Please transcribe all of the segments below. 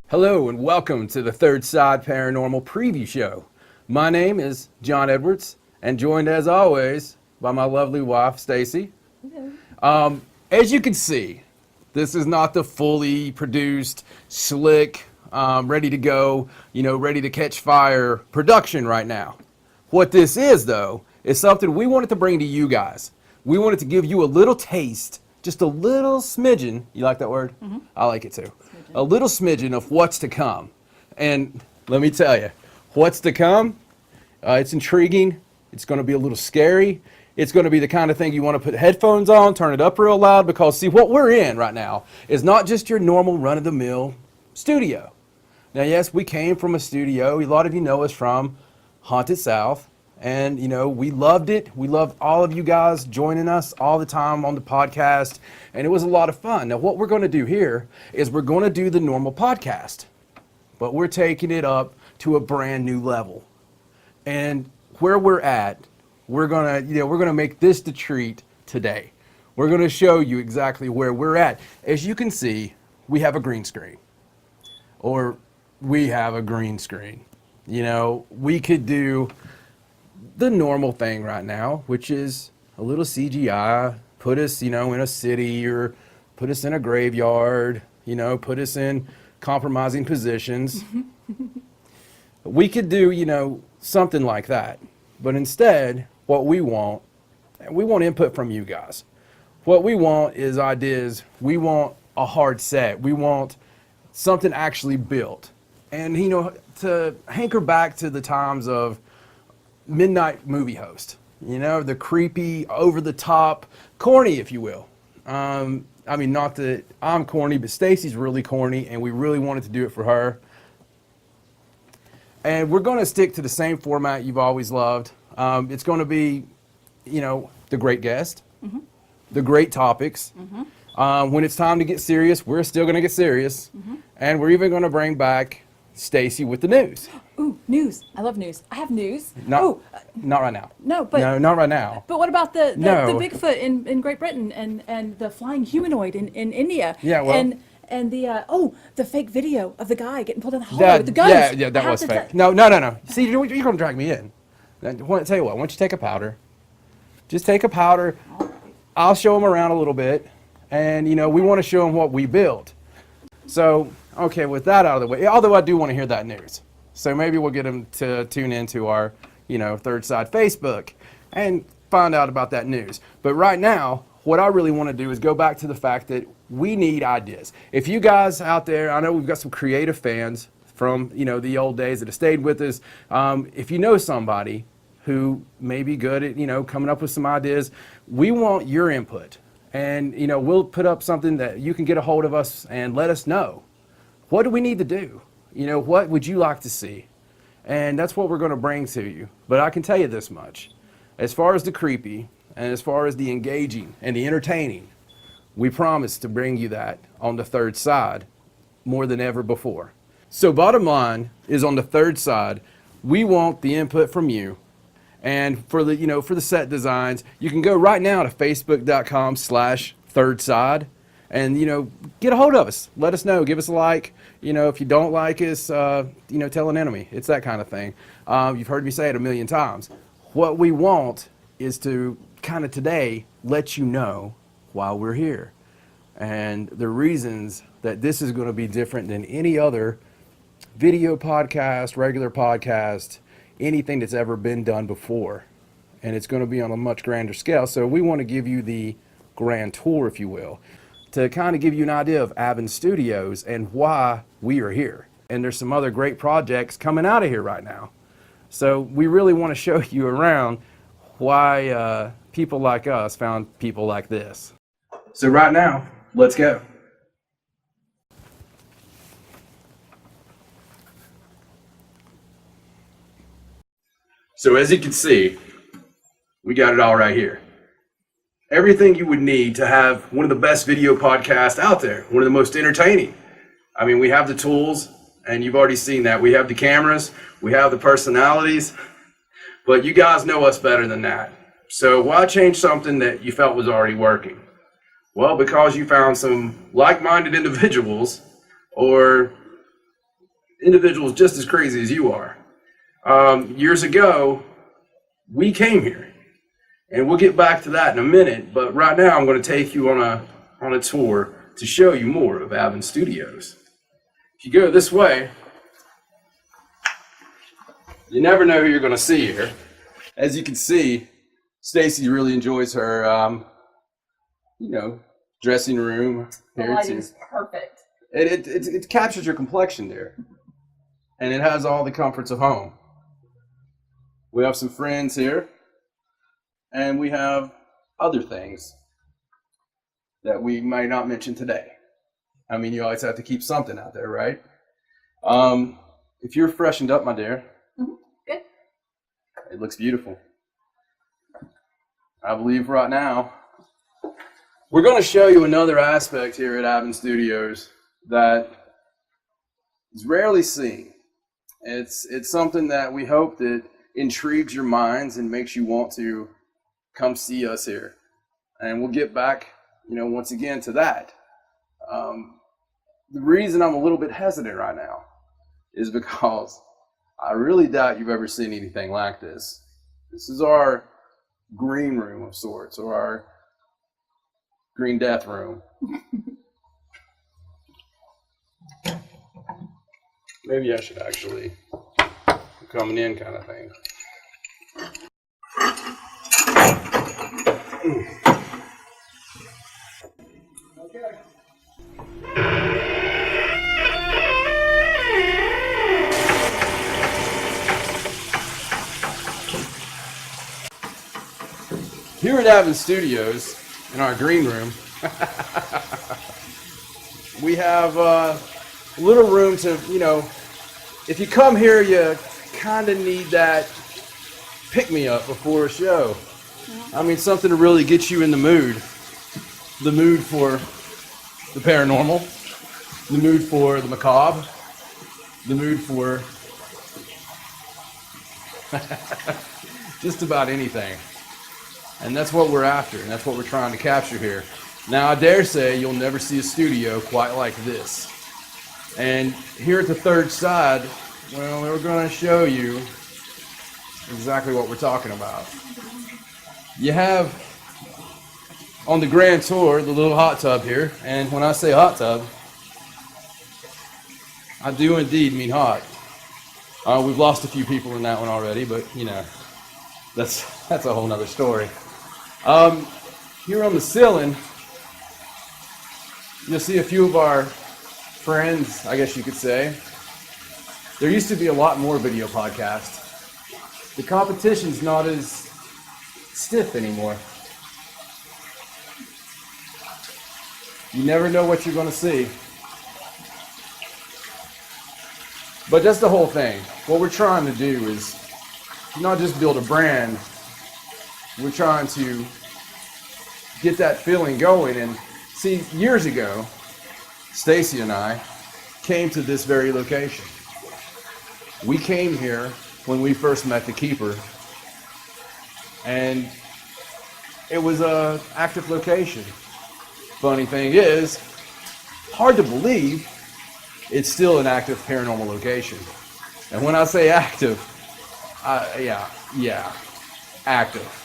Hello and welcome to the Third Side Paranormal Preview Show. My name is John Edwards and joined as always by my lovely wife, Stacey. As you can see, this is not the fully produced, slick, ready to go, ready to catch fire production right now. What this is though, is something we wanted to bring to you guys. We wanted to give you a little taste, just a little smidgen. You like that word? Mm-hmm. I like it too. A little smidgen of what's to come. And let me tell you, what's to come, it's intriguing. It's going to be a little scary. It's going to be the kind of thing you want to put headphones on, turn it up real loud, because see, what we're in right now is not just your normal run-of-the-mill studio. Now, yes, we came from a studio. A lot of you know us from Haunted South. And, we loved it. We loved all of you guys joining us all the time on the podcast. And it was a lot of fun. Now, what we're going to do here is we're going to do the normal podcast. But we're taking it up to a brand new level. And where we're at, we're going to make this the treat today. We're going to show you exactly where we're at. As you can see, we have a green screen. Or we have a green screen. We could do the normal thing right now, which is a little CGI, put us, in a city or put us in a graveyard, put us in compromising positions. We could do, something like that. But instead, what we want input from you guys. What we want is ideas. We want a hard set. We want something actually built. And, to hanker back to the times of midnight movie host, the creepy, over the top, corny, if you will. Not that I'm corny, but Stacey's really corny, and we really wanted to do it for her. And we're going to stick to the same format you've always loved. It's going to be, the great guest, mm-hmm. the great topics. Mm-hmm. When it's time to get serious, we're still going to get serious. Mm-hmm. And we're even going to bring back Stacey with the news. Ooh, news. I love news. I have news. Not right now. No, not right now. But what about the Bigfoot in Great Britain and the flying humanoid in India? Yeah, well. And the fake video of the guy getting pulled in the hallway with the guns. Yeah, that was fake. No. See, you're going to drag me in. I want to tell you what. Why don't you take a powder? Just take a powder. I'll show them around a little bit. And, we want to show them what we built. So, okay, with that out of the way, although I do want to hear that news. So maybe we'll get them to tune into our, Third Side Facebook and find out about that news. But right now, what I really want to do is go back to the fact that we need ideas. If you guys out there, I know we've got some creative fans from, the old days that have stayed with us. If you know somebody who may be good at, coming up with some ideas, we want your input. And, we'll put up something that you can get a hold of us and let us know. What do we need to do? What would you like to see? And that's what we're going to bring to you. But I can tell you this much. As far as the creepy and as far as the engaging and the entertaining, we promise to bring you that on the Third Side more than ever before. So bottom line is, on the Third Side, we want the input from you. And for the, for the set designs, you can go right now to facebook.com/thirdside and, get a hold of us. Let us know. Give us a like. If you don't like us, tell an enemy. It's that kind of thing. You've heard me say it a million times. What we want is to kind of today let you know why we're here and the reasons that this is going to be different than any other video podcast, regular podcast, anything that's ever been done before. And it's going to be on a much grander scale. So we want to give you the grand tour, if you will, to kind of give you an idea of Abbun Studios and why we are here. And there's some other great projects coming out of here right now. So we really want to show you around why people like us found people like this. So right now, let's go. So as you can see, we got it all right here. Everything you would need to have one of the best video podcasts out there, one of the most entertaining. I mean, we have the tools, and you've already seen that. We have the cameras, we have the personalities, but you guys know us better than that. So why change something that you felt was already working? Well, because you found some like-minded individuals, or individuals just as crazy as you are. Years ago, we came here, and we'll get back to that in a minute. But right now, I'm going to take you on a tour to show you more of Abbun Studios. If you go this way, you never know who you're going to see here. As you can see, Stacey really enjoys her, dressing room. The lighting is perfect. It captures your complexion there, and it has all the comforts of home. We have some friends here, and we have other things that we might not mention today. I mean, you always have to keep something out there, right? If you're freshened up, my dear. Mm-hmm. Good. It looks beautiful. I believe right now we're going to show you another aspect here at Abbun Studios that is rarely seen. It's something that we hope that intrigues your minds and makes you want to come see us here. And we'll get back, once again to that. The reason I'm a little bit hesitant right now is because I really doubt you've ever seen anything like this. This is our green room of sorts, or our green death room. Maybe I should actually coming in kind of thing. Okay. Here at Abbun Studios, in our green room, we have a little room to, if you come here, you kind of need that pick-me-up before a show. I mean, something to really get you in the mood. The mood for the paranormal, the mood for the macabre, the mood for just about anything. And that's what we're after, and that's what we're trying to capture here. Now, I dare say you'll never see a studio quite like this. And here at the third side, well, we're going to show you exactly what we're talking about. You have on the grand tour the little hot tub here, and when I say hot tub, I do indeed mean hot. We've lost a few people in that one already, but that's a whole nother story. Here on the ceiling, you'll see a few of our friends, I guess you could say. There used to be a lot more video podcasts. The competition's not as stiff anymore. You never know what you're going to see. But that's the whole thing. What we're trying to do is not just build a brand. We're trying to get that feeling going. And see, years ago, Stacey and I came to this very location. We came here when we first met the keeper, and it was an active location. Funny thing is, hard to believe, it's still an active paranormal location. And when I say active, active.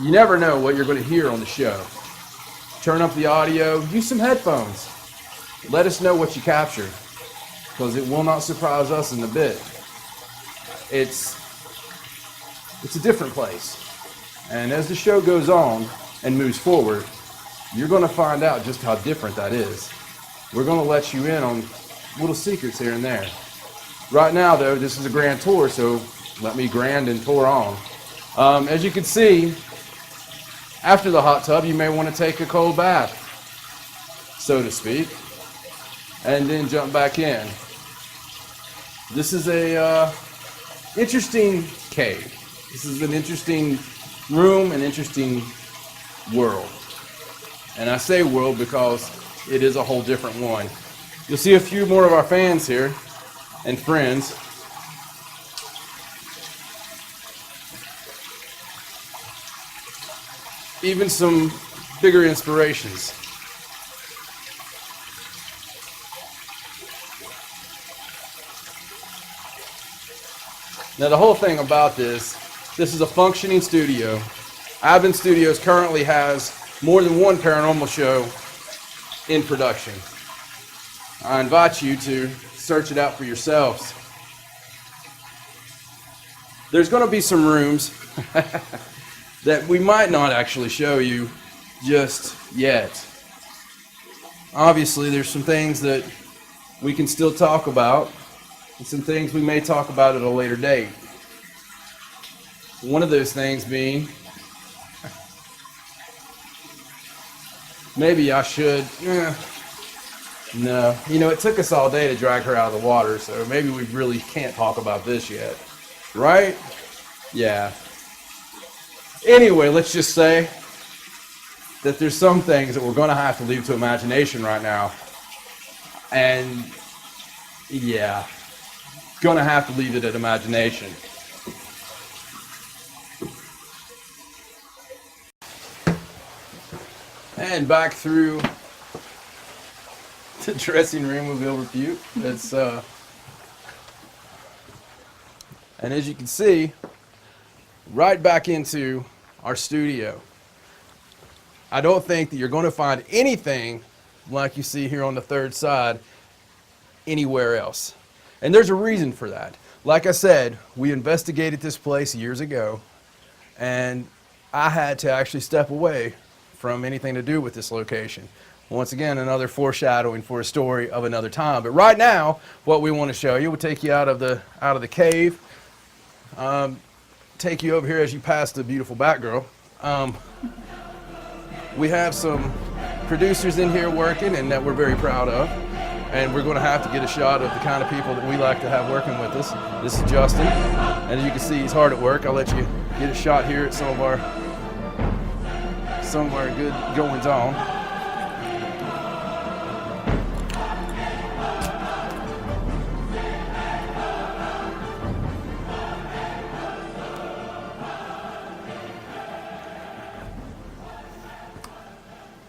You never know what you're going to hear on the show. Turn up the audio, use some headphones. Let us know what you capture, because it will not surprise us in a bit. It's a different place. And as the show goes on and moves forward, you're going to find out just how different that is. We're going to let you in on little secrets here and there. Right now, though, this is a grand tour, so let me grand and tour on. As you can see, after the hot tub, you may want to take a cold bath, so to speak, and then jump back in. This is a interesting cave. This is an interesting room, an interesting world. And I say world because it is a whole different one. You'll see a few more of our fans here and friends. Even some bigger inspirations. Now the whole thing about this is a functioning studio. Abbun Studios currently has more than one paranormal show in production. I invite you to search it out for yourselves. There's going to be some rooms that we might not actually show you just yet. Obviously, there's some things that we can still talk about, and some things we may talk about at a later date. One of those things being, maybe I should, no. You know, it took us all day to drag her out of the water, so maybe we really can't talk about this yet. Right? Yeah. Anyway, let's just say that there's some things that we're going to have to leave to imagination right now. And, yeah, going to have to leave it at imagination. And back through the dressing room of ill repute. It's and as you can see, right back into our studio. I don't think that you're going to find anything like you see here on the third side anywhere else. And there's a reason for that. Like I said, we investigated this place years ago, and I had to actually step away from anything to do with this location. Once again, another foreshadowing for a story of another time. But right now, what we want to show you, we'll take you out of the cave, take you over here as you pass the beautiful Batgirl. We have some producers in here working, and that we're very proud of. And we're going to have to get a shot of the kind of people that we like to have working with us. This is Justin, and as you can see, he's hard at work. I'll let you get a shot here at some of our good goings on.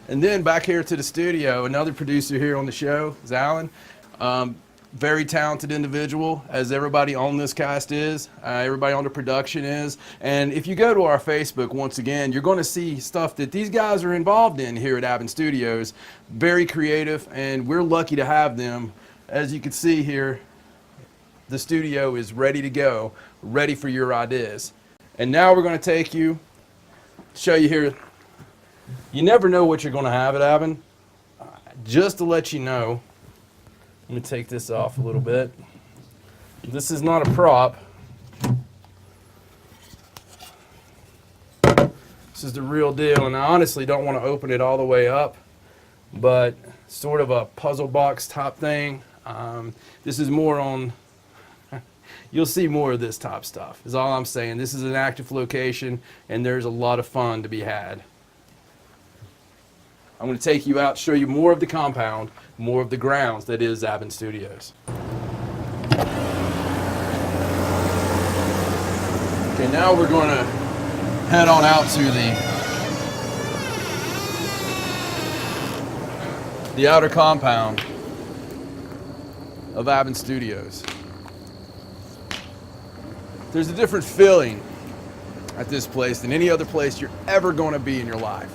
And then back here to the studio, another producer here on the show is Alan. Very talented individual, as everybody on this cast is, everybody on the production is. And if you go to our Facebook, once again, you're going to see stuff that these guys are involved in here at Abbun Studios. Very creative, and we're lucky to have them. As you can see here, the studio is ready to go, ready for your ideas. And now we're going to take you, show you here. You never know what you're going to have at Abbun. Just to let you know, let me take this off a little bit. This is not a prop. This is the real deal, and I honestly don't want to open it all the way up, but sort of a puzzle box type thing. This is more on, you'll see more of this type stuff, is all I'm saying. This is an active location, and there's a lot of fun to be had. I'm going to take you out, show you more of the compound, more of the grounds that is Abbun Studios. Okay, now we're going to head on out to the outer compound of Abbun Studios. There's a different feeling at this place than any other place you're ever going to be in your life.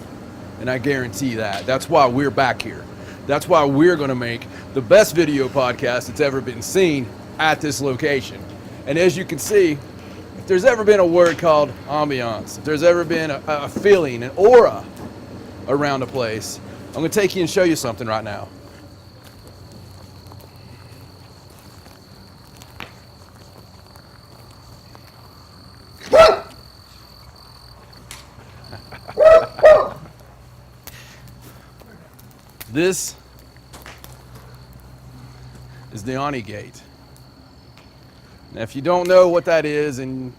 And I guarantee that. That's why we're back here. That's why we're going to make the best video podcast that's ever been seen at this location. And as you can see, if there's ever been a word called ambiance, if there's ever been a feeling, an aura around a place, I'm going to take you and show you something right now. This is the Ani Gate. Now, if you don't know what that is, and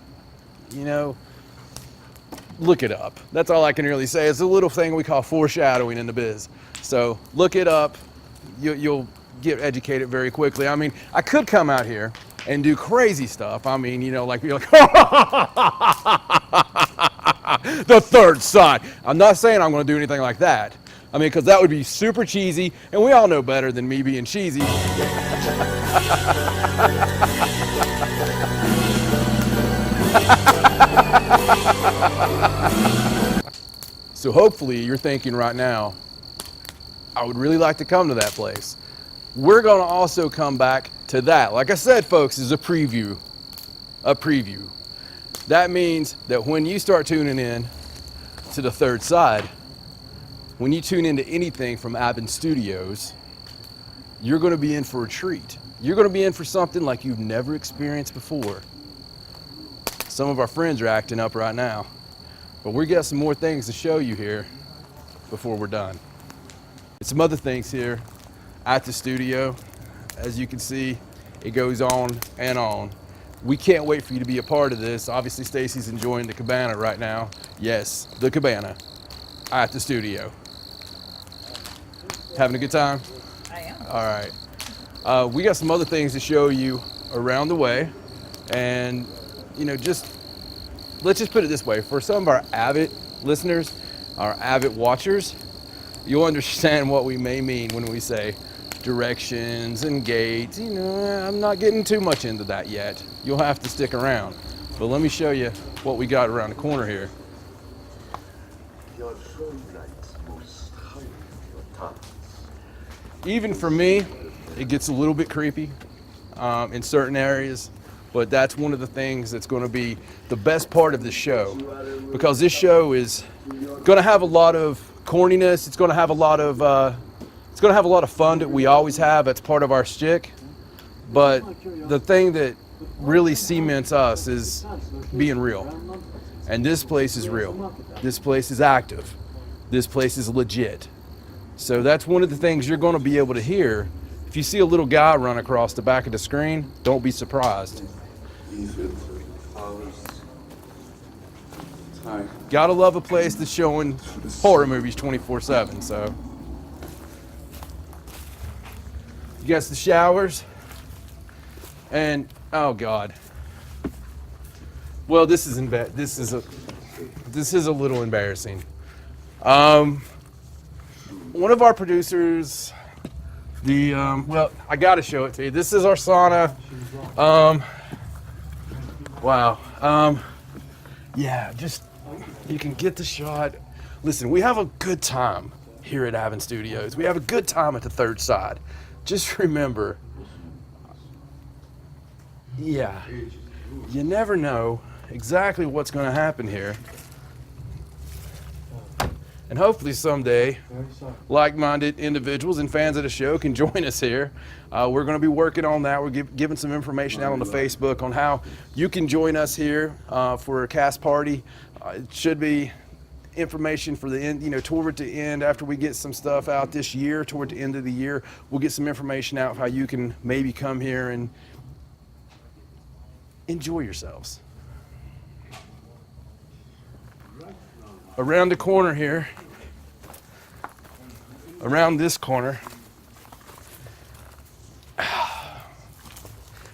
you know, look it up. That's all I can really say. It's a little thing we call foreshadowing in the biz. So look it up. You'll get educated very quickly. I mean, I could come out here and do crazy stuff. I mean, you know, like be like, the third side. I'm not saying I'm going to do anything like that. I mean, because that would be super cheesy, and we all know better than me being cheesy. So hopefully you're thinking right now, I would really like to come to that place. We're gonna also come back to that. Like I said, folks, is a preview. A preview. That means that when you start tuning in to the third side, when you tune into anything from Abbun Studios, you're gonna be in for a treat. You're gonna be in for something like you've never experienced before. Some of our friends are acting up right now, but we got some more things to show you here before we're done. Some other things here at the studio. As you can see, it goes on and on. We can't wait for you to be a part of this. Obviously, Stacey's enjoying the cabana right now. Yes, the cabana at the studio. Having a good time? I am. All right. We got some other things to show you around the way. And, you know, let's just put it this way. For some of our avid listeners, our avid watchers, you'll understand what we may mean when we say directions and gates. You know, I'm not getting too much into that yet. You'll have to stick around. But let me show you what we got around the corner here. Even for me, it gets a little bit creepy in certain areas, but that's one of the things that's going to be the best part of the show, because this show is going to have a lot of corniness. It's going to have a lot of fun that we always have. That's part of our shtick. But the thing that really cements us is being real. And this place is real. This place is active. This place is legit. So that's one of the things you're going to be able to hear. If you see a little guy run across the back of the screen, don't be surprised. Gotta love a place that's showing horror movies 24/7. So you got the showers, and oh god, well, this is a little embarrassing. One of our producers, well, I gotta show it to you. This is our sauna. Wow. Yeah, just, you can get the shot. Listen, we have a good time here at Abbun Studios. We have a good time at the third side. Just remember, yeah, you never know exactly what's going to happen here. And hopefully someday, like-minded individuals and fans of the show can join us here. We're going to be working on that. We're giving some information out on the Facebook on how you can join us here for a cast party. It should be information for the end, you know, toward the end, after we get some stuff out this year, toward the end of the year, we'll get some information out of how you can maybe come here and enjoy yourselves. Around the corner here, around this corner,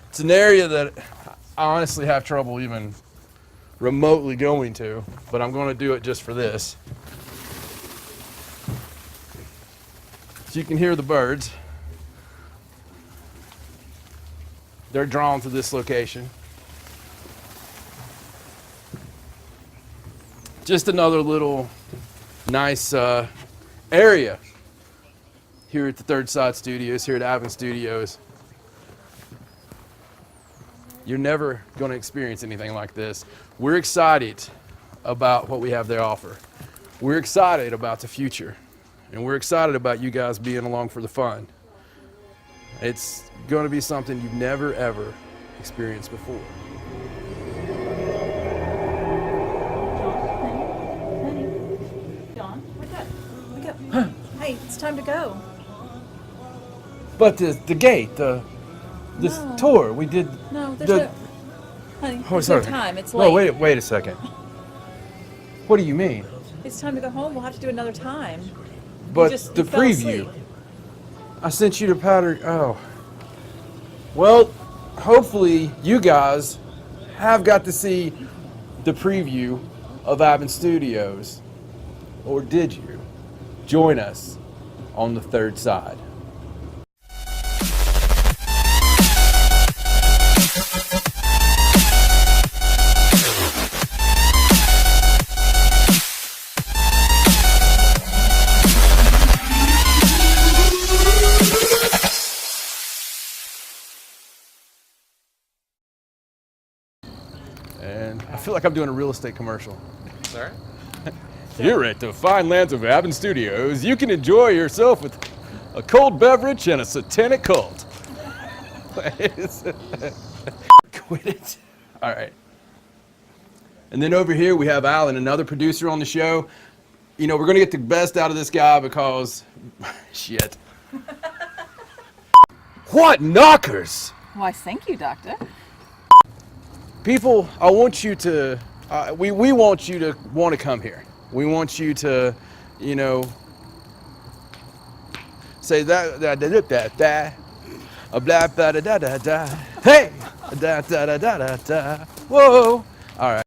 it's an area that I honestly have trouble even remotely going to, but I'm going to do it just for this. So you can hear the birds. They're drawn to this location. Just another little nice area here at the Third Side Studios, here at Abbun Studios. You're never going to experience anything like this. We're excited about what we have to offer. We're excited about the future. And we're excited about you guys being along for the fun. It's going to be something you've never, ever experienced before. John, wake up. Huh. Hey, it's time to go. But the gate, this tour, we did. No, there's no. Honey, there's no time. It's late. Oh, wait a second. What do you mean? It's time to go home. We'll have to do another time. But you the fell preview. asleep. I sent you the pattern. Oh. Well, hopefully you guys have got to see the preview of Abbun Studios. Or did you? Join us on the Third Side. And I feel like I'm doing a real estate commercial. Sorry? Here at the fine lands of Abbun Studios, you can enjoy yourself with a cold beverage and a satanic cult. Quit it. All right. And then over here we have Alan, another producer on the show. You know, we're going to get the best out of this guy because, shit. What knockers? Why, thank you, Doctor. People, I want you to, we want you to want to come here. We want you to, you know, say that, blah, blah, blah, da, da, da, da. Hey! Da, da, da, da, da, da. Whoa! All right.